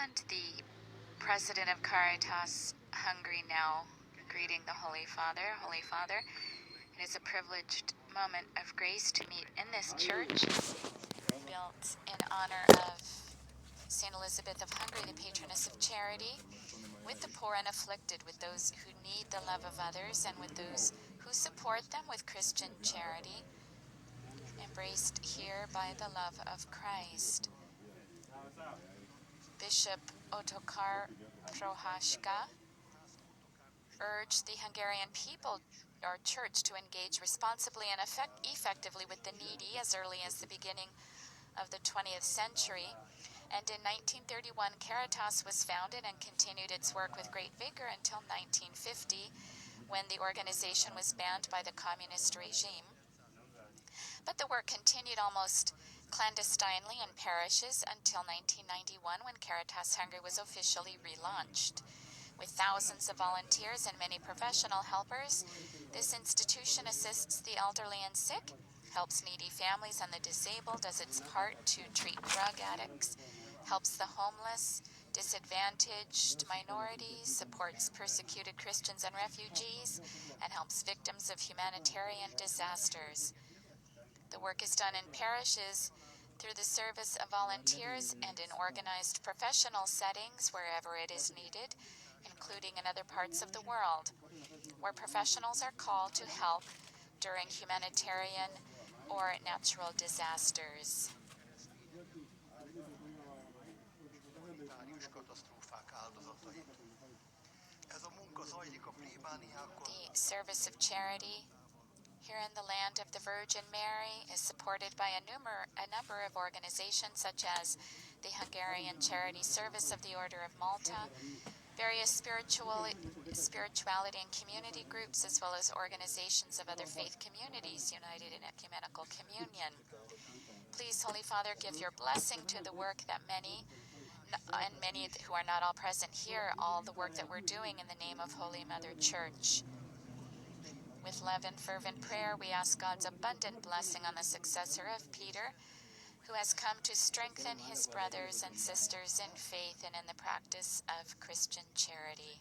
And the president of Caritas Hungary now greeting the Holy Father. Holy Father, it is a privileged moment of grace to meet in this church, built in honor of St. Elizabeth of Hungary, the patroness of charity, with the poor and afflicted, with those who need the love of others, and with those who support them with Christian charity, embraced here by the love of Christ. Bishop Ottokar Prohaska urged the Hungarian people or church to engage responsibly and effectively with the needy as early as the beginning of the 20th century. And in 1931, Caritas was founded and continued its work with great vigor until 1950, when the organization was banned by the communist regime. But the work continued almost clandestinely in parishes until 1991, when Caritas Hungary was officially relaunched. With thousands of volunteers and many professional helpers, this institution assists the elderly and sick, helps needy families and the disabled, does its part to treat drug addicts, helps the homeless, disadvantaged minorities, supports persecuted Christians and refugees, and helps victims of humanitarian disasters. The work is done in parishes through the service of volunteers and in organized professional settings wherever it is needed, including in other parts of the world, where professionals are called to help during humanitarian or natural disasters. The service of charity here in the land of the Virgin Mary is supported by a number of organizations, such as the Hungarian Charity Service of the Order of Malta, various spirituality and community groups, as well as organizations of other faith communities united in ecumenical communion. Please, Holy Father, give your blessing to the work that many who are not all present here, all the work that we're doing in the name of Holy Mother Church. With love and fervent prayer, we ask God's abundant blessing on the successor of Peter, who has come to strengthen his brothers and sisters in faith and in the practice of Christian charity.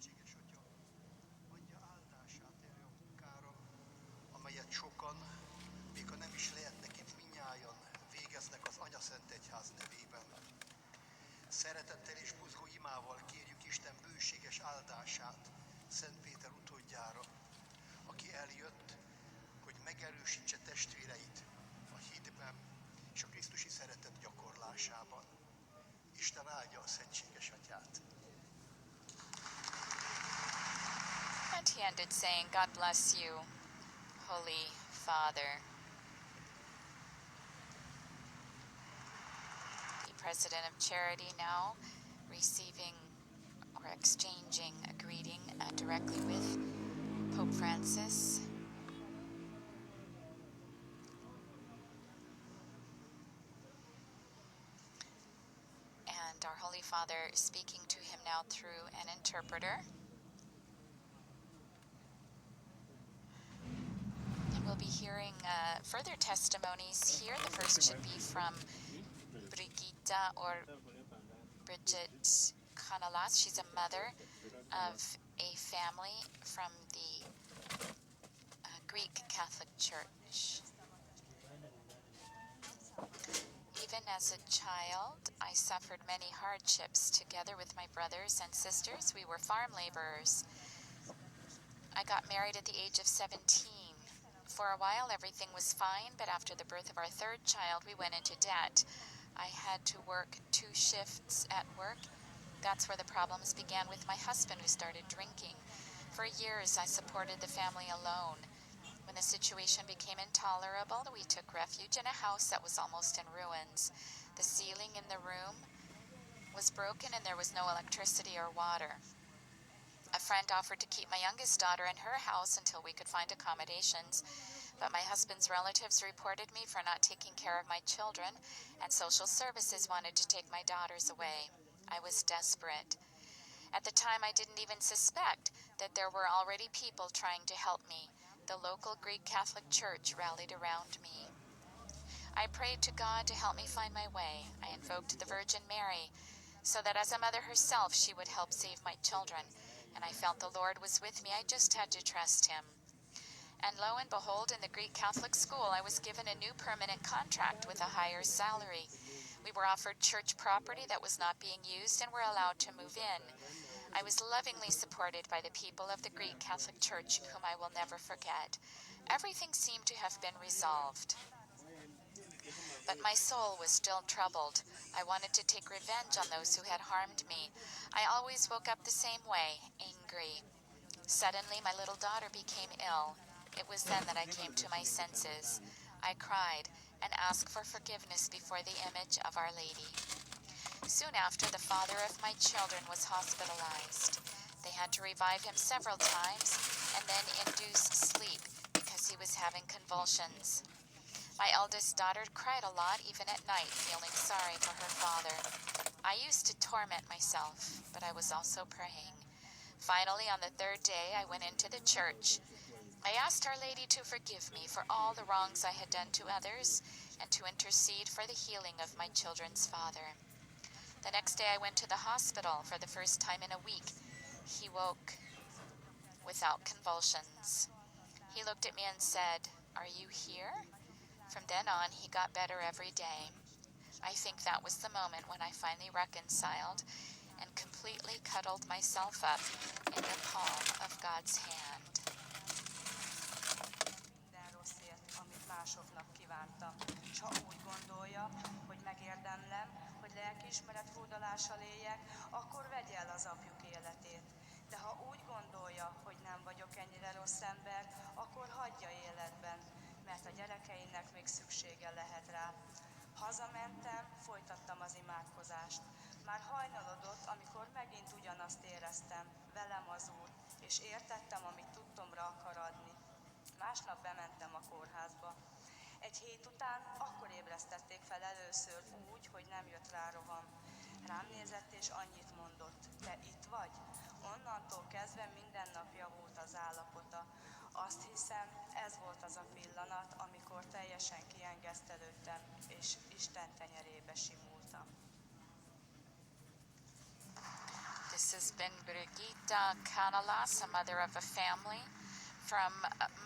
Amelyet sokan, még ha nem is lehetnek itt mindnyájan, végeznek az Anyaszent Egyház nevében. Szeretettel és buzgó imával kérjük Isten bőséges áldását Szent Péter utódjára, aki eljött, hogy megerősítse testvéreit a hitben és a krisztusi szeretet gyakorlásában. Isten áldja a szentséges atyát. And he ended saying, God bless you, Holy Father. The President of Charity now receiving or exchanging a greeting directly with Pope Francis. And our Holy Father speaking to him now through an interpreter. And we'll be hearing further testimonies here. The first should be from Brigitta or Bridget Canalas. She's a mother of a family from the Greek Catholic Church. Even as a child, I suffered many hardships. Together with my brothers and sisters, we were farm laborers. I got married at the age of 17. For a while, everything was fine, but after the birth of our third child, we went into debt. I had to work 2 shifts at work. That's where the problems began with my husband, who started drinking. For years, I supported the family alone. When the situation became intolerable, we took refuge in a house that was almost in ruins. The ceiling in the room was broken and there was no electricity or water. A friend offered to keep my youngest daughter in her house until we could find accommodations, but my husband's relatives reported me for not taking care of my children, and social services wanted to take my daughters away. I was desperate. At the time, I didn't even suspect that there were already people trying to help me. The local Greek Catholic Church rallied around me. I prayed to God to help me find my way. I invoked the Virgin Mary so that as a mother herself, she would help save my children. And I felt the Lord was with me. I just had to trust him. And lo and behold, in the Greek Catholic school, I was given a new permanent contract with a higher salary. We were offered church property that was not being used and were allowed to move in. I was lovingly supported by the people of the Greek Catholic Church, whom I will never forget. Everything seemed to have been resolved. But my soul was still troubled. I wanted to take revenge on those who had harmed me. I always woke up the same way, angry. Suddenly, my little daughter became ill. It was then that I came to my senses. I cried and asked for forgiveness before the image of Our Lady. Soon after, the father of my children was hospitalized. They had to revive him several times and then induce sleep because he was having convulsions. My eldest daughter cried a lot, even at night, feeling sorry for her father. I used to torment myself, but I was also praying. Finally, on the third day, I went into the church. I asked Our Lady to forgive me for all the wrongs I had done to others and to intercede for the healing of my children's father. The next day, I went to the hospital for the first time in a week. He woke without convulsions. He looked at me and said, "Are you here?" From then on, he got better every day. I think that was the moment when I finally reconciled and completely cuddled myself up in the palm of God's hand. Minden rosszért, amit másoknak kívántam. És ha úgy gondolja, hogy megérdemlem, hogy lelkiismeret furdalással éljek, akkor vegye el az apjuk életét. De ha úgy gondolja, hogy nem vagyok ennyire rossz ember, akkor hagyja életben, mert a gyerekeinek még szüksége lehet rá. Hazamentem, folytattam az imádkozást. Már hajnalodott, amikor megint ugyanazt éreztem, velem az Úr, és értettem, amit tudtomra akar adni. Másnap bementem a kórházba. Egy hét után akkor ébresztették fel először úgy, hogy nem jött rá roham. Rám nézett és annyit mondott: "Te itt vagy?" Onnantól kezdve minden nap javult az állapota. Azt hiszem, ez volt az a pillanat, amikor teljesen kiengesztelődtem, és Isten tenyerébe simultam. This has been Brigitta Kanalas, a mother of a family from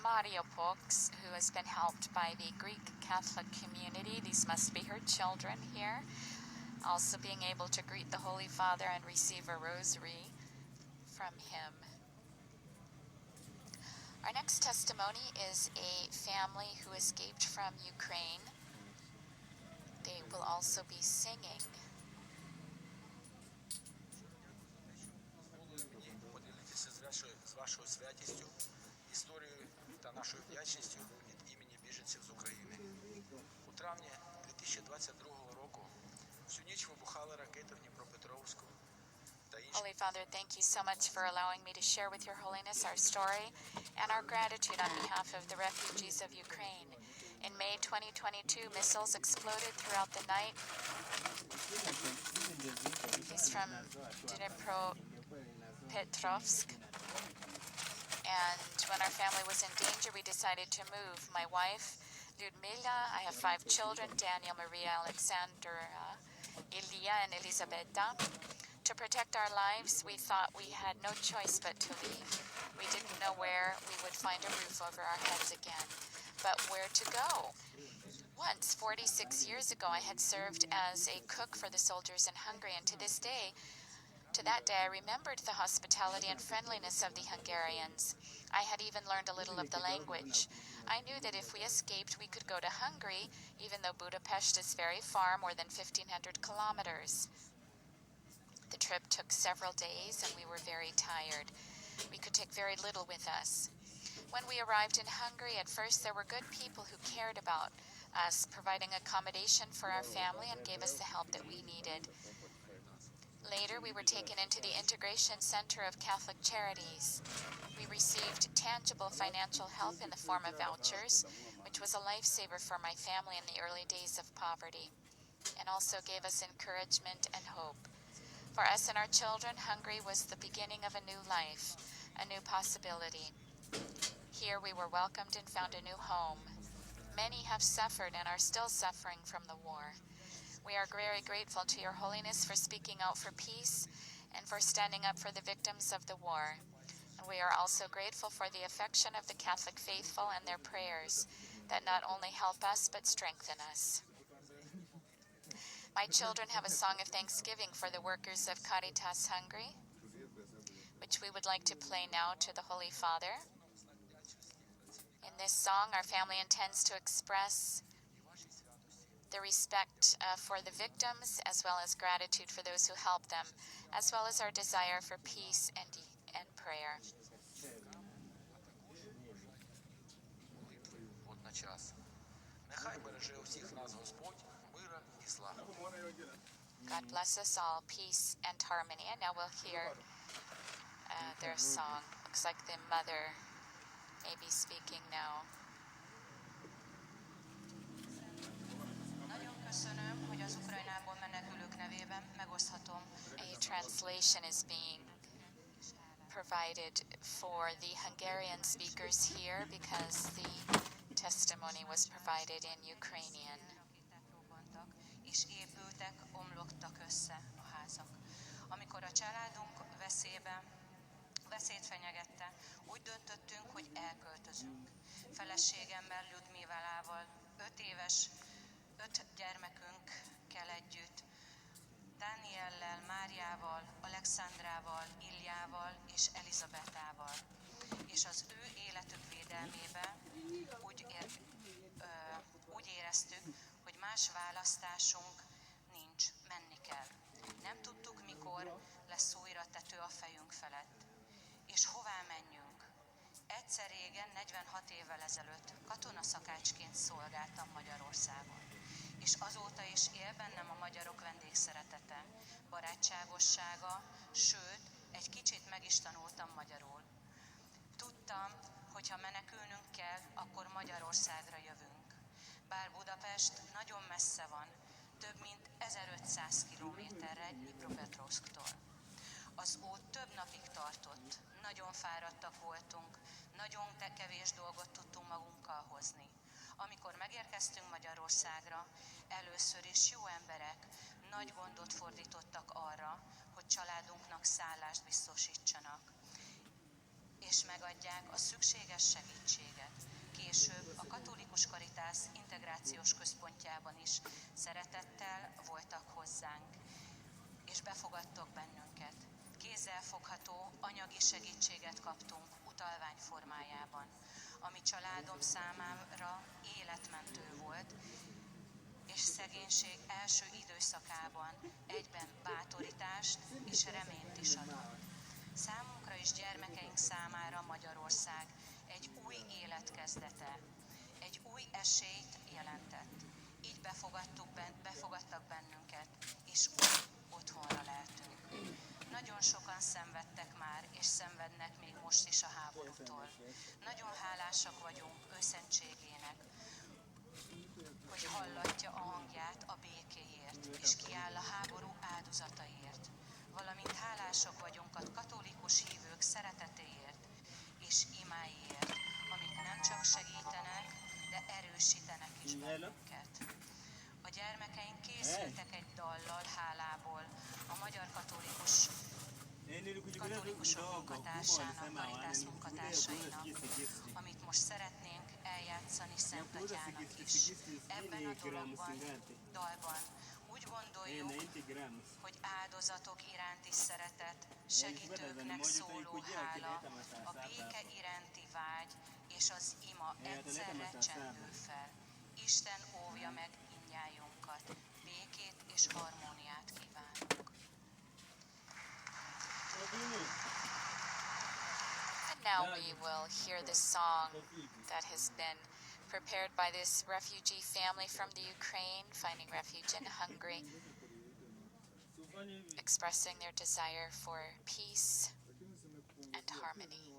Mariupol, who has been helped by the Greek Catholic community. These must be her children here. Also being able to greet the Holy Father and receive a rosary from him. Our next testimony is a family who escaped from Ukraine. They will also be singing. Поділитися з вашою святістю, історією та нашою вдячністю від імені біженців з України. У травні 2022 року всю ніч вибухали ракети в Дніпропетровську та інші. Holy Father, thank you so much for allowing me to share with Your Holiness our story and our gratitude on behalf of the refugees of Ukraine. In May 2022, missiles exploded throughout the night. He's from Dnipropetrovsk. And when our family was in danger, we decided to move. My wife, Lyudmila, I have 5 children, Daniel, Maria, Alexandra, Ilya, and Elisabetta. To protect our lives, we thought we had no choice but to leave. We didn't know where we would find a roof over our heads again, but where to go. Once, 46 years ago, I had served as a cook for the soldiers in Hungary, and to that day, I remembered the hospitality and friendliness of the Hungarians. I had even learned a little of the language. I knew that if we escaped, we could go to Hungary, even though Budapest is very far, more than 1,500 kilometers. The trip took several days, and we were very tired. We could take very little with us. When we arrived in Hungary, at first there were good people who cared about us, providing accommodation for our family and gave us the help that we needed. Later, we were taken into the Integration Center of Catholic Charities. We received tangible financial help in the form of vouchers, which was a lifesaver for my family in the early days of poverty, and also gave us encouragement and hope. For us and our children, Hungary was the beginning of a new life, a new possibility. Here we were welcomed and found a new home. Many have suffered and are still suffering from the war. We are very grateful to Your Holiness for speaking out for peace and for standing up for the victims of the war. And we are also grateful for the affection of the Catholic faithful and their prayers that not only help us but strengthen us. My children have a song of thanksgiving for the workers of Caritas Hungary, which we would like to play now to the Holy Father. In this song, our family intends to express the respect for the victims, as well as gratitude for those who help them, as well as our desire for peace and prayer. Водночас. Нехай береже усіх нас Господь, мира і слави. God bless us all, peace and harmony. And now we'll hear their song. Looks like the mother may be speaking now. Nagyon köszönöm, hogy az Ukrajnából menekülők nevében megoszthatom. A translation is being provided for the Hungarian speakers here because the testimony was provided in Ukrainian. Rakéták robbantak, és épültek, omlottak össze a házak. Amikor a családunk veszélyt fenyegette, úgy döntöttünk, hogy elköltözünk. Feleségemmel, Ludmilával, 5 gyermekünkkel együtt, Dániellel, Máriával, Alexandrával, Iljával és Elizabetával. És az ő életük védelmébe úgy éreztük, hogy más választásunk nincs, menni kell. Nem tudtuk, mikor lesz újra tető a fejünk felett. És hová menjünk? Egyszer régen, 46 évvel ezelőtt katonaszakácsként szolgáltam Magyarországon. És azóta is él bennem a magyarok vendégszeretete, barátságossága, sőt, egy kicsit meg is tanultam magyarul. Tudtam, hogy ha menekülnünk kell, akkor Magyarországra jövünk. Bár Budapest nagyon messze van, több mint 1500 kilométerre Dnipropetrovszktól. Az út több napig tartott, nagyon fáradtak voltunk, nagyon kevés dolgot tudtunk magunkkal hozni. Amikor megérkeztünk Magyarországra, először is jó emberek nagy gondot fordítottak arra, hogy családunknak szállást biztosítsanak, és megadják a szükséges segítséget. Később a Katolikus Caritas integrációs központjában is szeretettel voltak hozzánk, és befogadtak bennünket. Kézzelfogható anyagi segítséget kaptunk utalvány formájában, ami családom számára életmentő volt, és szegénység első időszakában egyben bátorítást és reményt is adott. Számunkra és gyermekeink számára Magyarország egy új élet kezdete, egy új esélyt jelentett. Így befogadtak bennünket, és új otthonra leltünk. Nagyon sokan szenvedtek már, és szenvednek még most is a háborútól. Nagyon hálásak vagyunk őszentségének, hogy hallatja a hangját a békéért, és kiáll a háború áldozataiért. Valamint hálásak vagyunk a katolikus hívők szeretetéért és imáiért, amik nem csak segítenek, de erősítenek is bennünket. A gyermekeink készültek egy dallal hálából a magyar katolikusok munkatársának, Caritas munkatársainak, amit most szeretnénk eljátszani Szent Atyának is. Ebben a dalban úgy gondoljuk, hogy áldozatok iránti szeretet, segítőknek szóló hála, a béke iránti vágy és az ima egyszerre csendül fel. Isten óvja meg mindnyájunkat, békét és harmóniát kívánunk. And now we will hear the song that has been prepared by this refugee family from the Ukraine, finding refuge in Hungary, expressing their desire for peace and harmony.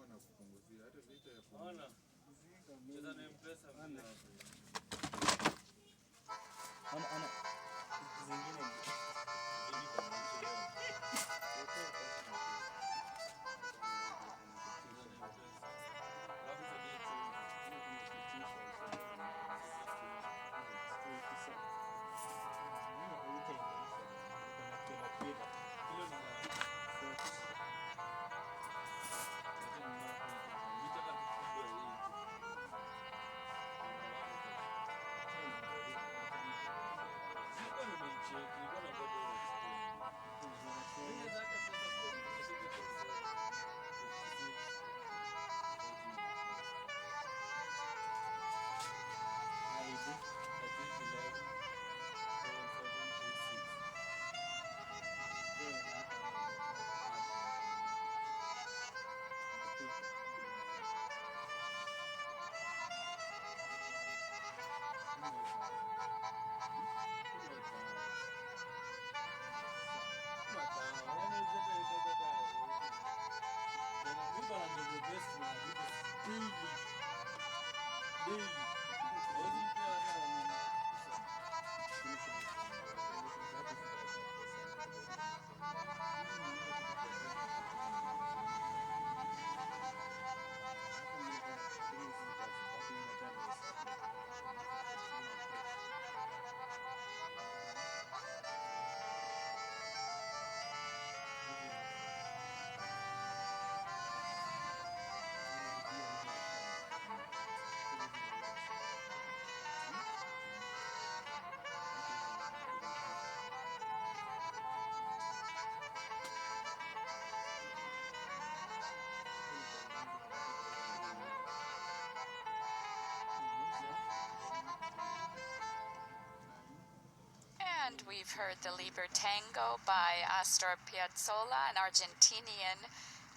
And we've heard the Liber Tango by Astor Piazzolla, an Argentinian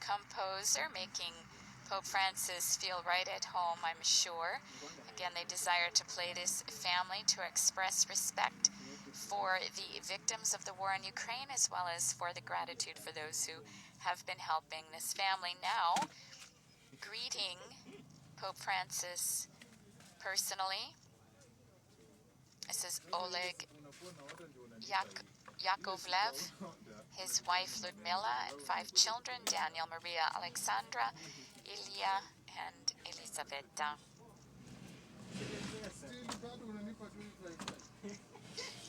composer, making Pope Francis feel right at home, I'm sure. Again, they desire to play this family to express respect for the victims of the war in Ukraine, as well as for the gratitude for those who have been helping this family. Now, greeting Pope Francis personally. This is Oleg Yakovlev, his wife Ludmila, and 5 children, Daniel, Maria, Alexandra, Ilya, and Elisaveta.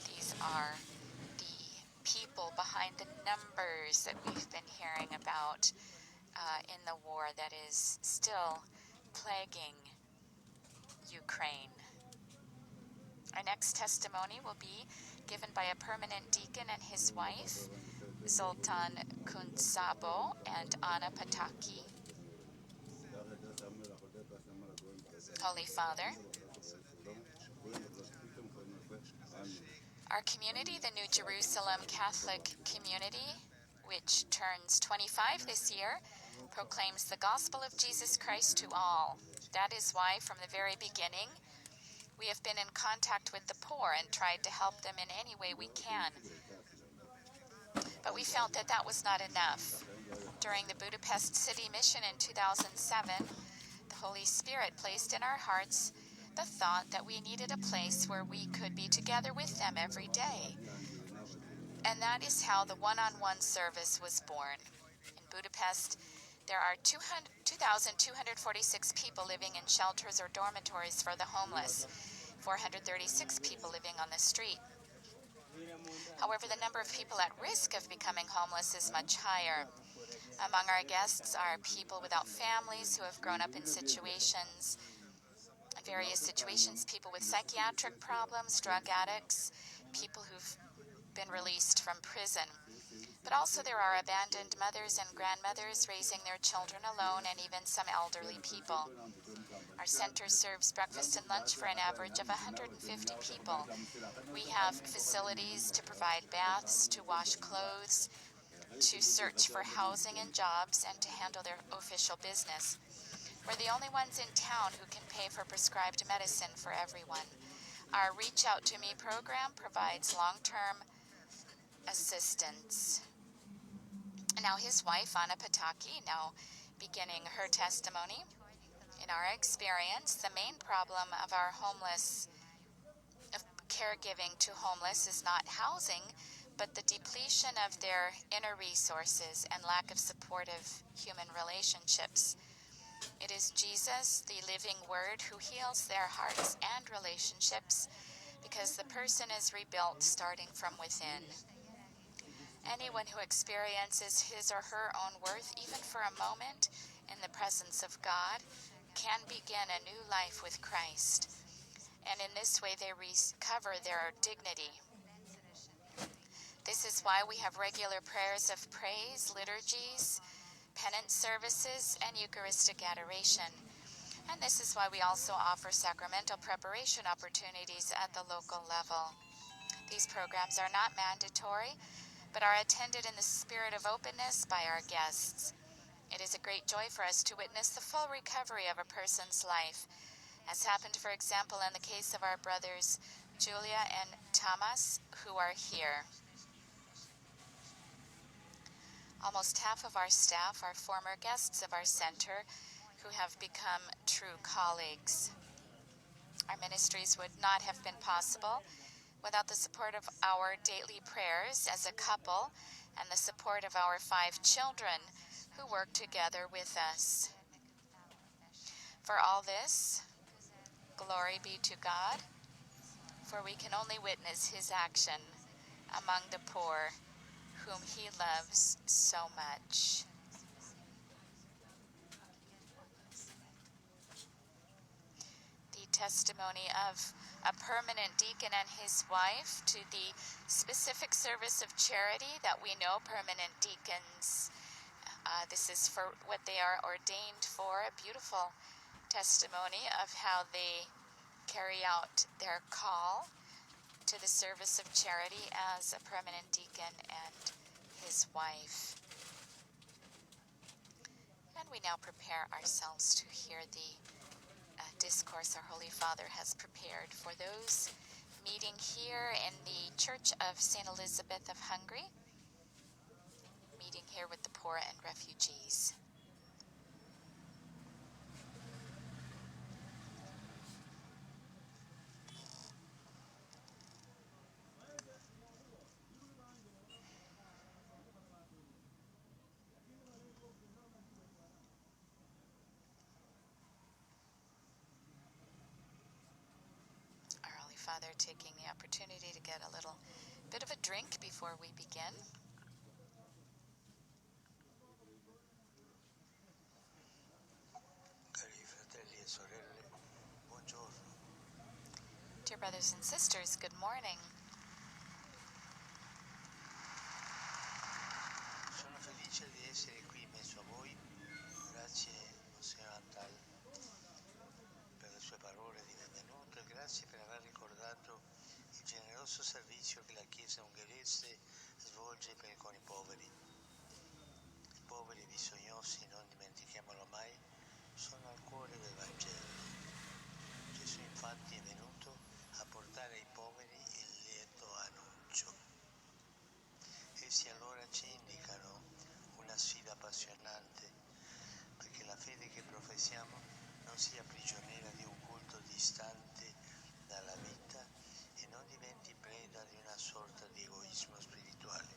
These are the people behind the numbers that we've been hearing about in the war that is still plaguing Ukraine. Our next testimony will be given by a permanent deacon and his wife, Zoltan Kuntsabo and Anna Pataki. Holy Father, our community, the New Jerusalem Catholic community, which turns 25 this year, proclaims the gospel of Jesus Christ to all. That is why, from the very beginning, we have been in contact with the poor and tried to help them in any way we can. But we felt that that was not enough. During the Budapest City Mission in 2007, the Holy Spirit placed in our hearts the thought that we needed a place where we could be together with them every day. And that is how the one-on-one service was born. In Budapest, there are 2,246 people living in shelters or dormitories for the homeless, 436 people living on the street. However, the number of people at risk of becoming homeless is much higher. Among our guests are people without families who have grown up in various situations, people with psychiatric problems, drug addicts, people who've been released from prison. But also there are abandoned mothers and grandmothers raising their children alone, and even some elderly people. Our center serves breakfast and lunch for an average of 150 people. We have facilities to provide baths, to wash clothes, to search for housing and jobs, and to handle their official business. We're the only ones in town who can pay for prescribed medicine for everyone. Our Reach Out to Me program provides long-term assistance. Now his wife, Anna Pataki, now beginning her testimony. In our experience, the main problem of our caregiving to homeless is not housing, but the depletion of their inner resources and lack of supportive human relationships. It is Jesus, the living Word, who heals their hearts and relationships, because the person is rebuilt starting from within. Anyone who experiences his or her own worth, even for a moment, in the presence of God, can begin a new life with Christ. And in this way they recover their dignity. This is why we have regular prayers of praise, liturgies, penance services, and Eucharistic adoration. And this is why we also offer sacramental preparation opportunities at the local level. These programs are not mandatory, but are attended in the spirit of openness by our guests. It is a great joy for us to witness the full recovery of a person's life, as happened, for example, in the case of our brothers Julia and Thomas, who are here. Almost half of our staff are former guests of our center, who have become true colleagues. Our ministries would not have been possible without the support of our daily prayers as a couple and the support of our 5 children who work together with us. For all this, glory be to God, for we can only witness his action among the poor, whom he loves so much. The testimony of a permanent deacon and his wife to the specific service of charity that we know permanent deacons, this is for what they are ordained for, a beautiful testimony of how they carry out their call to the service of charity as a permanent deacon and his wife. And we now prepare ourselves to hear the discourse our Holy Father has prepared for those meeting here in the Church of St. Elizabeth of Hungary, meeting here with the poor and refugees. Our Holy Father taking the opportunity to get a little bit of a drink before we begin. Cari fratelli e sorelle, buongiorno. Dear brothers and sisters, good morning. Sono felice di essere qui in mezzo a voi. Grazie, Monsignor Antal, per le sue parole di benvenuto e grazie per aver ricordato il generoso servizio che la Chiesa ungherese svolge con i poveri. I poveri e bisognosi, non dimentichiamolo mai, sono al cuore del Vangelo. Gesù infatti è venuto a portare ai poveri il lieto annuncio. Essi allora ci indicano una sfida appassionante, perché la fede che professiamo non sia prigioniera di un culto distante dalla vita e non diventi preda di una sorta di egoismo spirituale,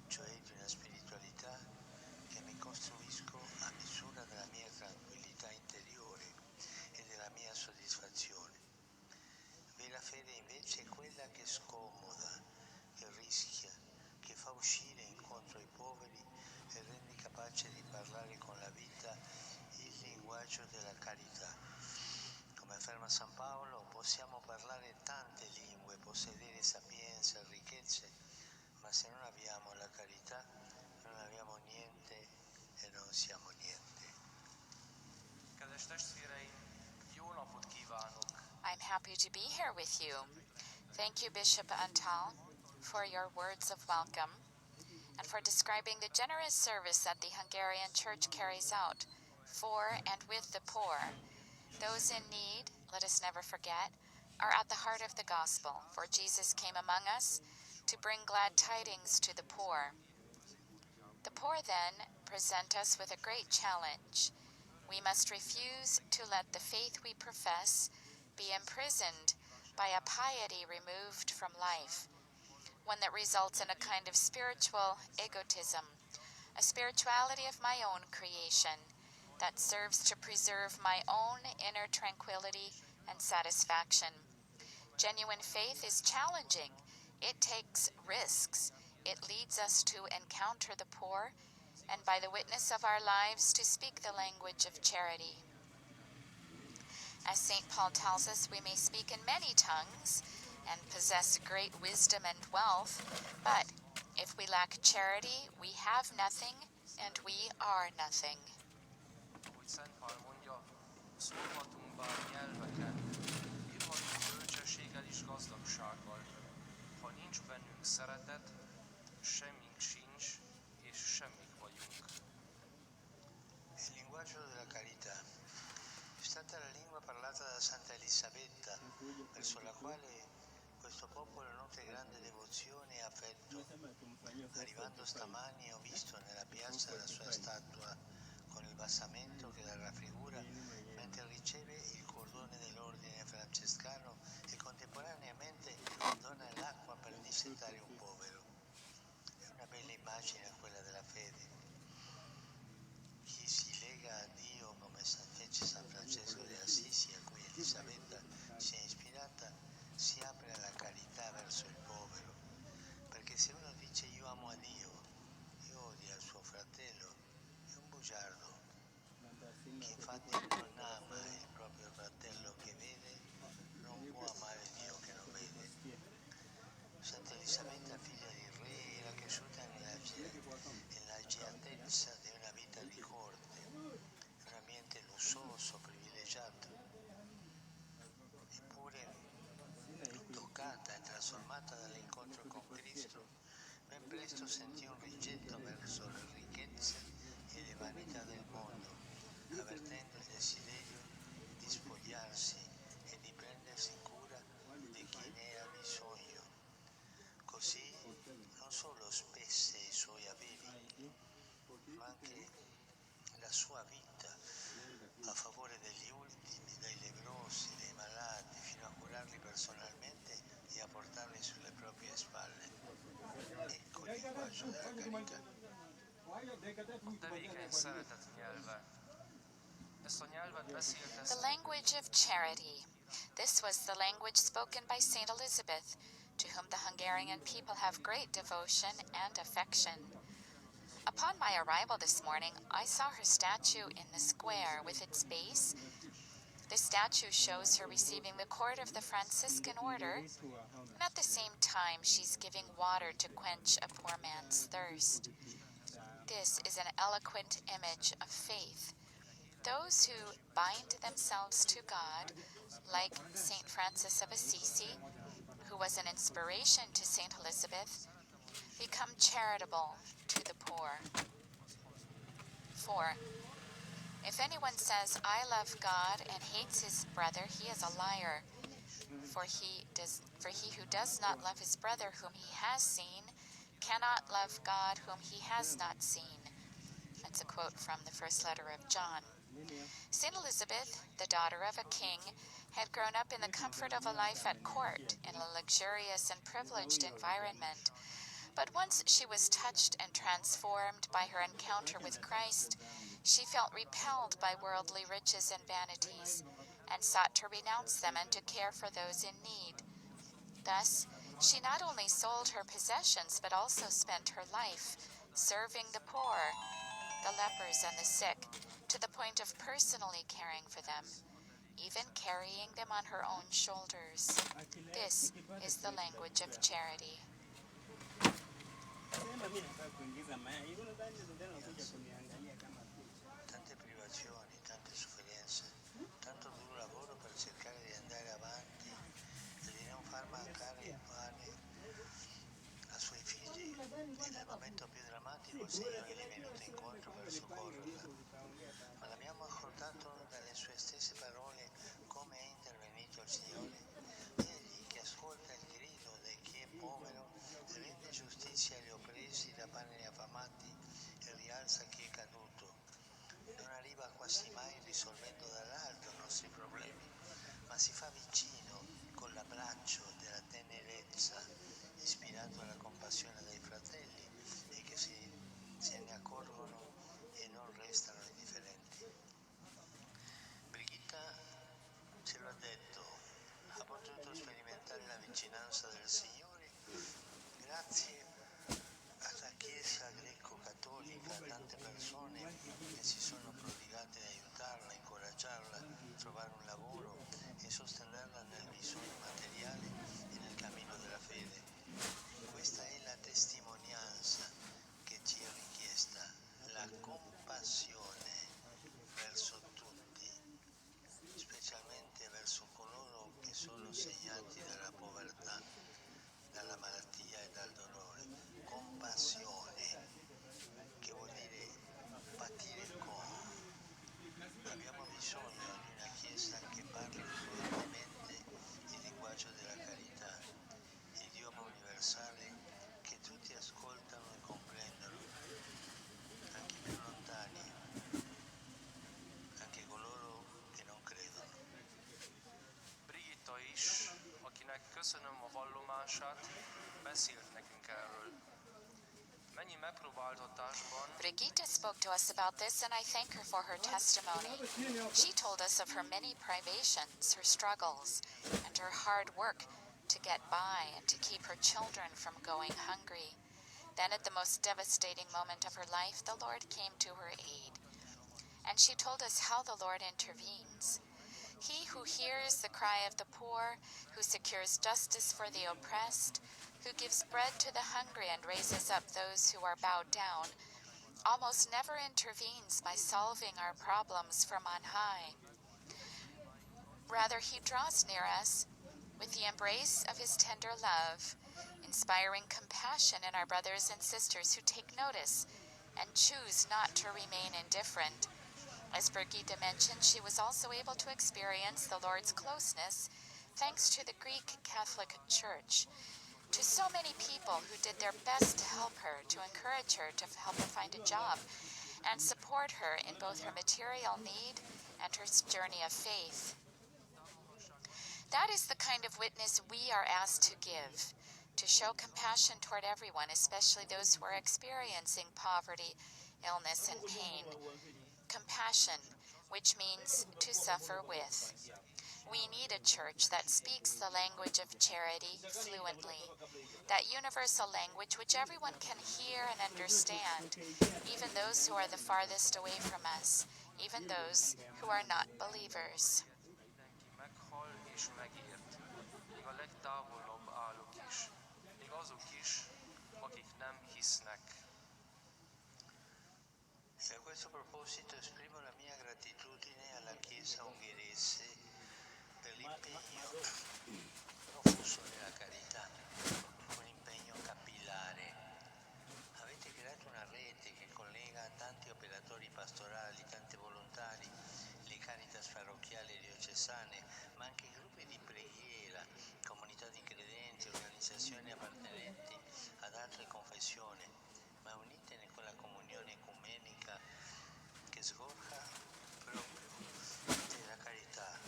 cioè di una spiritualità che mi costruisco a misura della mia tranquillità interiore e della mia soddisfazione. Vera fede invece è quella che scomoda, che rischia, che fa uscire incontro ai poveri e rende capace di parlare con la vita il linguaggio della carità. Come afferma San Paolo, possiamo parlare tante lingue, possedere sapienza e ricchezze, ma se non abbiamo la carità non abbiamo niente e non siamo niente. Kedves testvéreim, jó napot kívánok! I'm happy to be here with you. Thank you, Bishop Antal, for your words of welcome and for describing the generous service that the Hungarian Church carries out for and with the poor. Those in need, let us never forget, are at the heart of the gospel, for Jesus came among us to bring glad tidings to the poor. The poor, then, present us with a great challenge. We must refuse to let the faith we profess be imprisoned by a piety removed from life, one that results in a kind of spiritual egotism, a spirituality of my own creation that serves to preserve my own inner tranquility and satisfaction. Genuine faith is challenging. It takes risks. It leads us to encounter the poor and by the witness of our lives to speak the language of charity. As St. Paul tells us, we may speak in many tongues and possess great wisdom and wealth, but if we lack charity, we have nothing and we are nothing. Ahogy Szent Pál mondja, szólhatunk bár nyelveken, bírhatunk bölcsességgel és gazdagsággal. Ha nincs bennünk szeretet, semmink sincs, és semmik vagyunk. Il linguaggio della carità è stata la lingua parlata da Santa Elisabetta, verso la quale questo popolo nutre grande devozione e affetto. Arrivando stamani ho visto nella piazza la sua statua con il basamento che la raffigura presentare un povero. È una bella immagine quella della fede. Chi si lega a Dio come fece San Francesco di Assisi, a cui Elisabetta si è ispirata, si apre alla carità verso il povero, perché se uno dice io amo a Dio e odia il suo fratello è un bugiardo. Chi infatti non ama il proprio fratello che vede non può amare Dio che non vede. Santa Elisabetta, figlia di re, era cresciuta nell'agiatezza di una vita di corte, in un ambiente lussuoso, privilegiato. Eppure, toccata e trasformata dall'incontro con Cristo, ben presto sentì un rigetto verso le ricchezze e le vanità del mondo, avvertendo il desiderio di spogliarsi e di prendersi cura di chi ne ha bisogno. Così non solo spesse i suoi averi, ma anche la sua vita a favore degli ultimi, dei lebbrosi, dei malati, fino a curarli personalmente e a portarli sulle proprie spalle. Ecco il linguaggio della carità. A tevékeny szeretet nyelve. Ezt a nyelvet beszélte The language of charity. This was the language spoken by Saint Elizabeth, to whom the Hungarian people have great devotion and affection. Upon my arrival this morning, I saw her statue in the square with its base. The statue shows her receiving the cord of the Franciscan order, and at the same time she's giving water to quench a poor man's thirst. This is an eloquent image of faith. Those who bind themselves to God, like St. Francis of Assisi, who was an inspiration to St. Elizabeth, become charitable to the poor. For if anyone says, I love God and hates his brother, he is a liar. For he who does not love his brother whom he has seen cannot love God whom he has not seen. That's a quote from the first letter of John. Saint Elizabeth, the daughter of a king, had grown up in the comfort of a life at court in a luxurious and privileged environment. But once she was touched and transformed by her encounter with Christ, she felt repelled by worldly riches and vanities, and sought to renounce them and to care for those in need. Thus, she not only sold her possessions, but also spent her life serving the poor, the lepers and the sick, to the point of personally caring for them, even carrying them on her own shoulders. This is the language of charity. Tante privazioni, tante sofferenze, tanto duro lavoro per cercare di andare avanti e di non far mancare il pane ai suoi figli. E nel momento più drammatico il Signore gli è venuto incontro per soccorrerla. Ma l'abbiamo ascoltato dalle sue stesse parole come è intervenuto il Signore. Egli che ascolta il grido di chi è povero, rende giustizia agli oppressi da pane agli affamati e rialza chi è caduto. Non arriva quasi mai risolvendo dall'alto i nostri problemi, ma si fa vicino con l'abbraccio della tenerezza, ispirato alla compassione dei fratelli e che se ne accorgono e non restano indifferenti. Brigitta ce l'ha detto, ha potuto sperimentare la vicinanza del Signore grazie alla Chiesa greco-cattolica, a tante persone che si sono prodigate ad aiutarla, incoraggiarla a trovare un lavoro e sostenerla nel bisogno materiale e nel cammino della fede. Questa è la testimonianza che ci è richiesta, la compassione verso tutti, specialmente verso coloro che sono segnati dalla povertà, dalla malattia e dal dolore. Compassione, che vuol dire patire con. Abbiamo bisogno di una Chiesa che parli fluentemente beszélt nekünk erről. Mennyi megpróbáltatásban Brigitte spoke to us about this, and I thank her for her testimony. She told us of her many privations, her struggles, and her hard work to get by and to keep her children from going hungry. Then, at the most devastating moment of her life, the Lord came to her aid. And she told us how the Lord intervenes. He who hears the cry of the poor, who secures justice for the oppressed, who gives bread to the hungry and raises up those who are bowed down, almost never intervenes by solving our problems from on high. Rather, he draws near us with the embrace of his tender love, inspiring compassion in our brothers and sisters who take notice and choose not to remain indifferent. As Brigitte mentioned, she was also able to experience the Lord's closeness thanks to the Greek Catholic Church, to so many people who did their best to help her, to encourage her, to help her find a job, and support her in both her material need and her journey of faith. That is the kind of witness we are asked to give, to show compassion toward everyone, especially those who are experiencing poverty, illness, and pain. Compassion, which means to suffer with. We need a church that speaks the language of charity fluently, that universal language which everyone can hear and understand, even those who are the farthest away from us, even those who are not believers. mindenki meghal és megért, még a legtávolabb állók is, még azok is, akik nem hisznek. E a questo proposito esprimo la mia gratitudine alla Chiesa ungherese per l'impegno profuso nella carità, un impegno capillare. Avete creato una rete che collega tanti operatori pastorali, tanti volontari, le caritas parrocchiali e diocesane, ma anche gruppi di preghiera, comunità di credenti, organizzazioni appartenenti ad altre confessioni, ma unite in quella comunione ecumenica che sgorga proprio della carità.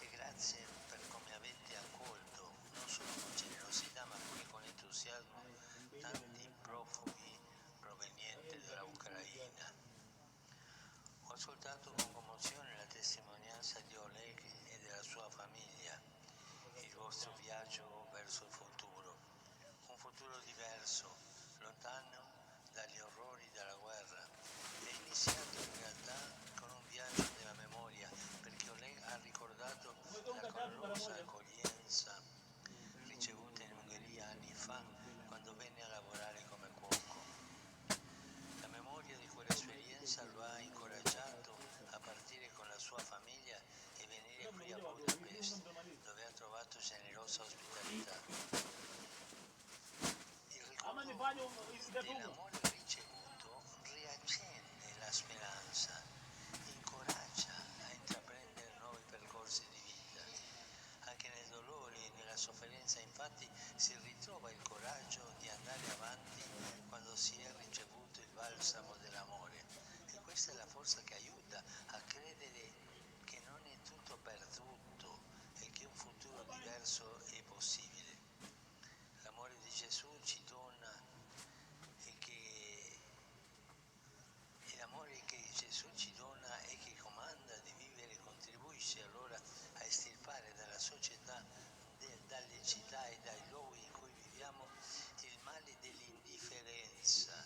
E grazie per come avete accolto, non solo con generosità ma pure con entusiasmo, tanti profughi provenienti dalla Ucraina. Ho ascoltato con commozione la testimonianza di Oleg e della sua famiglia, il vostro viaggio verso il futuro, un futuro diverso, lontano dagli orrori della guerra. È iniziato in realtà con un viaggio della memoria, perché Oleg ha ricordato la calorosa accoglienza ricevuta in Ungheria anni fa, quando venne a lavorare come cuoco. La memoria di quell'esperienza lo ha incoraggiato a partire con la sua famiglia e venire qui a Budapest, dove ha trovato generosa ospitalità. Il ricordo dell'amore ricevuto riaccende la speranza, incoraggia a intraprendere nuovi percorsi di vita. Anche nel dolore e nella sofferenza, infatti, si ritrova il coraggio di andare avanti quando si è ricevuto il balsamo dell'amore. E questa è la forza che aiuta a credere che non è tutto perduto e che un futuro diverso è possibile. L'amore di Gesù ci dona e l'amore che Gesù ci dona e che comanda di vivere contribuisce allora a estirpare dalla società, dalle città e dai luoghi in cui viviamo il male dell'indifferenza.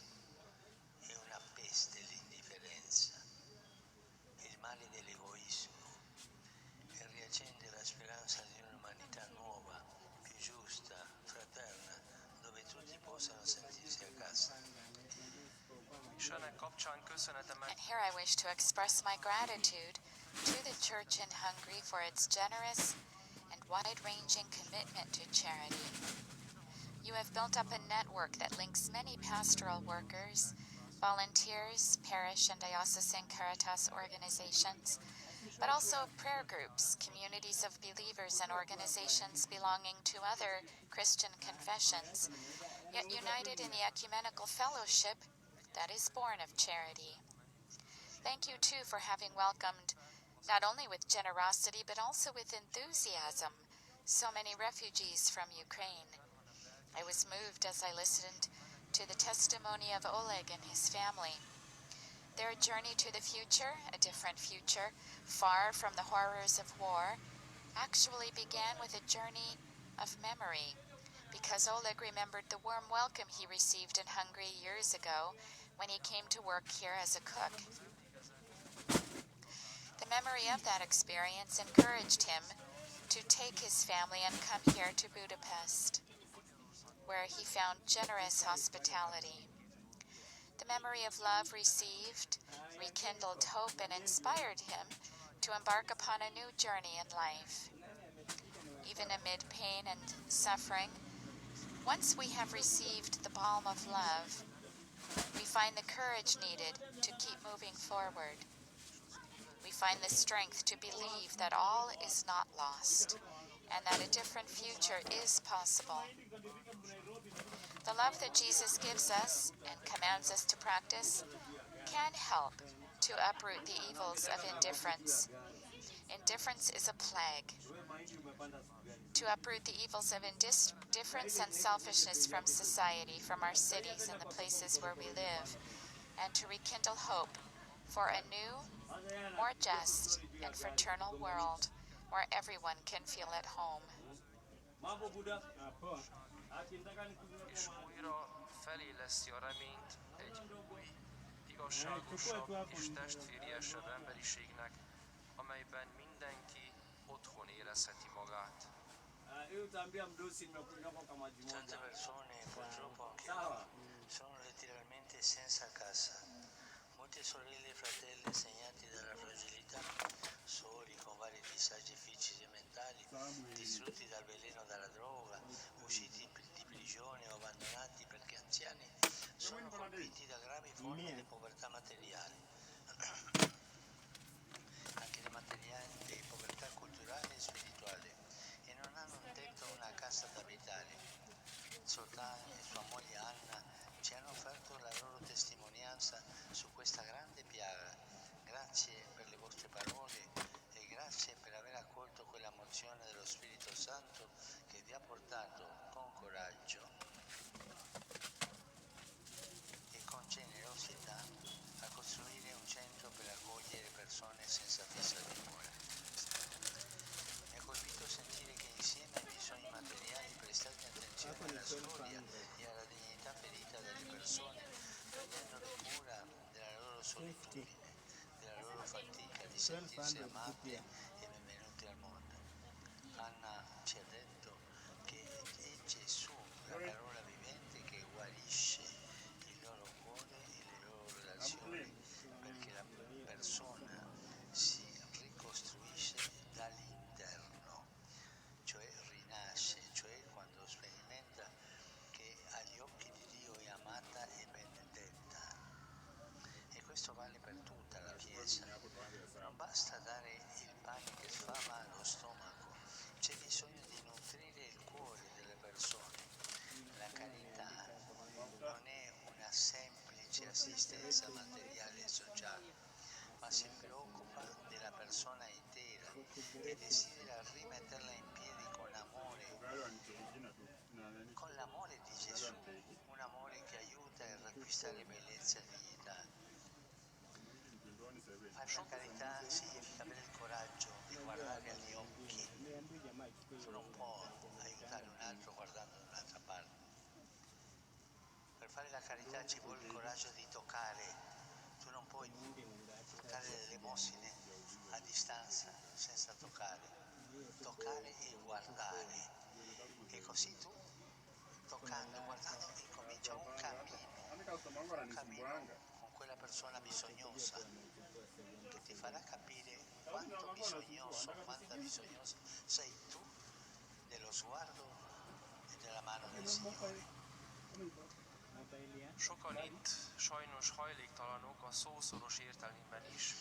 È una peste l'indifferenza, il male dell'egoismo, e riaccende la speranza di un'umanità nuova, più giusta, fraterna, dove tutti possano sentirsi a casa. És ennek kapcsán köszönetemet And here I wish to express my gratitude to the Church in Hungary for its generous and wide-ranging commitment to charity. You have built up a network that links many pastoral workers, volunteers, parish and diocesan Caritas organizations, but also prayer groups, communities of believers and organizations belonging to other Christian confessions, yet united in the ecumenical fellowship that is born of charity. Thank you too for having welcomed, not only with generosity but also with enthusiasm, so many refugees from Ukraine. I was moved as I listened to the testimony of Oleg and his family. Their journey to the future, a different future, far from the horrors of war, actually began with a journey of memory, because Oleg remembered the warm welcome he received in Hungary years ago when he came to work here as a cook. The memory of that experience encouraged him to take his family and come here to Budapest, where he found generous hospitality. The memory of love received rekindled hope and inspired him to embark upon a new journey in life. Even amid pain and suffering, once we have received the balm of love, we find the courage needed to keep moving forward. We find the strength to believe that all is not lost and that a different future is possible. The love that Jesus gives us and commands us to practice can help to uproot the evils of indifference. Indifference is a plague. To uproot the evils of indifference and selfishness from society, from our cities and the places where we live, and to rekindle hope for a new, more just, and fraternal world where everyone can feel at home. És újra feléleszti a reményt egy új, igazságosabb és testvériesebb emberiségnek, amelyben mindenki otthon érezheti magát. Tante persone purtroppo anche noi sono letteralmente senza casa. Molte sorelle e fratelli segnati dalla fragilità, soli con vari disagi fisici e mentali, distrutti dal veleno della droga, usciti di prigione o abbandonati perché anziani, sono colpiti da gravi forme di povertà materiale. Anche di povertà culturale e spirituale, e non hanno un tetto o una casa da abitare. Sultan e sua moglie Anna ci hanno offerto la loro testimonianza su questa grande piaga. Grazie per le vostre parole e grazie per aver accolto quella mozione dello Spirito Santo che vi ha portato con coraggio e con generosità a costruire un centro per accogliere persone senza fissa dimora. Mi ha colpito sentire che insieme ai bisogni materiali prestate attenzione alla storia e alla dignità ferita delle persone, prendendone cura della loro solitudine, della loro fatica di sentirsi amate e benvenute al mondo. Anna ci ha detto che è Gesù, la parola vivente, che guarisce il loro cuore e le loro relazioni, perché la persona si ricostruisce dall'interno, cioè rinasce, cioè quando sperimenta che agli occhi di Dio è amata e benedetta. E questo vale per tutta la Chiesa. Non basta dare il pane che sfama allo stomaco, c'è bisogno di nutrire il cuore delle persone. La carità non è una semplice assistenza materiale e sociale, ma si preoccupa della persona intera e desidera rimetterla in piedi con l'amore di Gesù, un amore che aiuta a riacquistare bellezza e dignità. Fare la carità significa avere il coraggio di guardare agli occhi. Tu non puoi aiutare un altro guardando da un'altra parte. Per fare la carità ci vuole il coraggio di toccare. Tu non puoi buttare delle elemosine a distanza senza toccare. Toccare e guardare. E così tu, toccando, guardando, incomincia un cammino con quella persona bisognosa che ti farà capire quanto bisognoso, quanta bisognosa sei tu dello sguardo e della mano del Signore. Sokan itt sajnos hajléktalanok a szószoros értelmében is.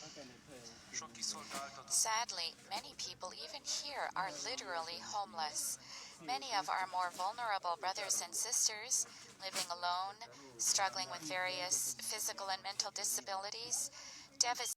Sok kiszolgáltatott Sadly, many people, even here, are literally homeless. Many of our more vulnerable brothers and sisters, living alone, struggling with various physical and mental disabilities, devastated